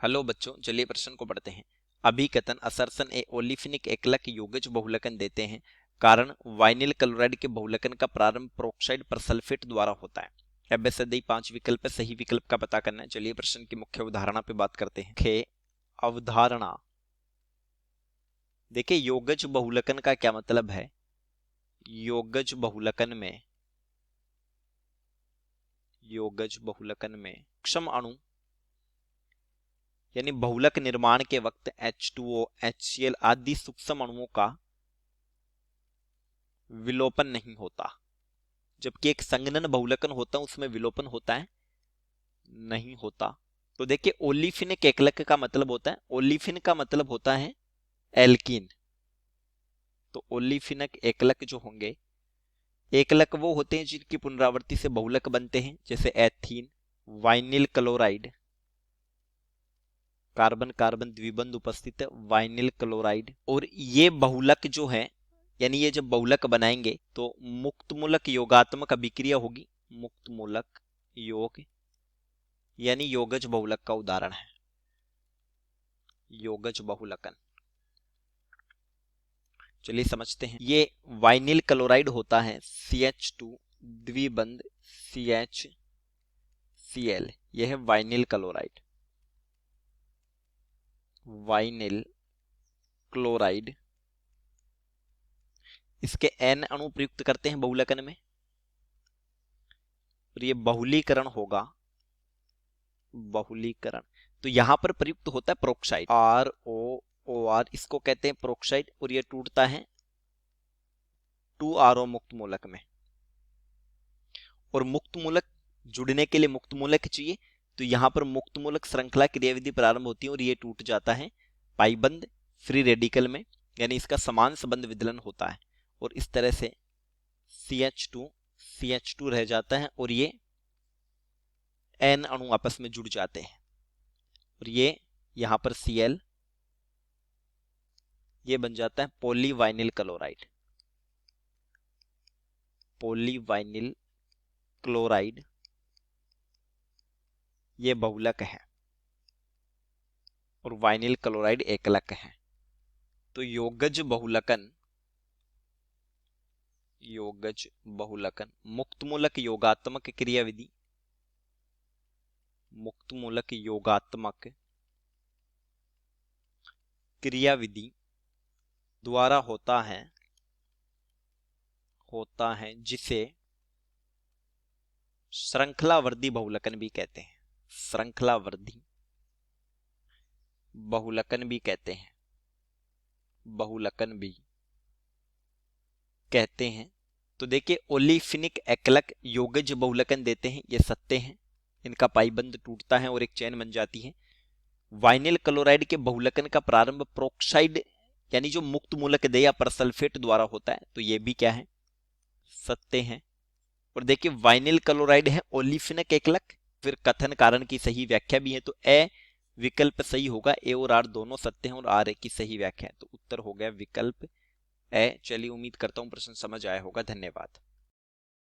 Hello बच्चों, चलिए प्रश्न को पढ़ते हैं। अभिकथन असर्सन ए ओलिफिनिक एकलक योगज बहुलकन देते हैं। कारण वाइनिल क्लोराइड के बहुलकन का प्रारंभ प्रोक्साइड परसल्फेट द्वारा होता है। एबीसीडी 5 विकल्प है, सही विकल्प का पता करना है। चलिए प्रश्न की मुख्य अवधारणा पे बात करते हैं। मुख्य अवधारणा देखिए, योगज बहुलकन का क्या मतलब है। योगज बहुलकन में सूक्ष्म अणु यानी बहुलक निर्माण के वक्त H2O, HCl आदि सूक्ष्म अणुओं का विलोपन नहीं होता, जबकि एक संघनन बहुलकन होता है उसमें विलोपन होता है, नहीं होता। तो देखिए, ओलिफिनिक एकलक का मतलब होता है, ओलिफिन का मतलब होता है एल्कीन। तो ओलिफिनिक एकलक जो होंगे, एकलक वो होते हैं जिनकी पुनरावृत्ति से बहुलक बनते हैं, जैसे ethene, vinyl chloride, carbon carbon द्विबंध उपस्थित है, वाइनिल क्लोराइड। और ये बहुलक जो है, यानी ये जब बहुलक बनाएंगे तो मुक्तमूलक योगात्मक अभिक्रिया होगी। मुक्तमूलक योग यानी योगज बहुलक का उदाहरण है योगज बहुलकन। चलिए समझते हैं। ये वाइनिल क्लोराइड होता है CH2 द्विबंध CHCl, यह है वाइनिल क्लोराइड। वाइनिल क्लोराइड, इसके N अणु प्रयुक्त करते हैं बहुलकन में, और ये बहुलीकरण होगा। बहुलीकरण तो यहां पर प्रयुक्त होता है प्रोक्साइड, ROOR, इसको कहते हैं प्रोक्साइड, और ये टूटता है 2RO मुक्त मूलक में। और मुक्त मूलक जुड़ने के लिए मुक्त मूलक चाहिए, तो यहां पर मुक्त मूलक श्रृंखला क्रियाविधि प्रारंभ होती है और ये टूट जाता है पाइबंद फ्री रेडिकल में, यानी इसका समान संबंध विदलन होता है, और इस तरह से CH2 रह जाता है, और ये N अणु आपस में जुड़ जाते हैं, और ये यहां पर Cl, ये बन जाता है पॉलीवाइनिल क्लोराइड। पॉलीवाइनिल क्लोराइड ये बहुलक है, और वाइनिल क्लोराइड एकलक है। तो योगज बहुलकन मुक्तमूलक योगात्मक क्रियाविधि, मुक्तमूलक योगात्मक क्रियाविधि द्वारा होता है जिसे श्रृंखलावर्धी बहुलकन भी कहते हैं। श्रृंखलावर्धी बहुलकन भी कहते हैं, बहुलकन भी कहते हैं। तो देखिए, ओलिफिनिक एकलक योगज बहुलकन देते हैं, ये सत्य हैं, इनका पाइबंद टूटता है और एक चैन बन जाती है। वाइनिल क्लोराइड के बहुलकन का प्रारंभ प्रोक्साइड यानी जो मुक्त मूलक दे या परसल्फेट द्वारा होता है, तो ये भी क्या है, सत्य है। और देखिए, वाइनिल क्लोराइड है ओलिफिनिक एकलक, फिर कथन कारण की सही व्याख्या भी है, तो ए विकल्प सही होगा। ए और आर दोनों सत्य हैं और आर ए की सही व्याख्या है, तो उत्तर हो गया विकल्प ए। चलिए, उम्मीद करता हूं प्रश्न समझ आया होगा। धन्यवाद।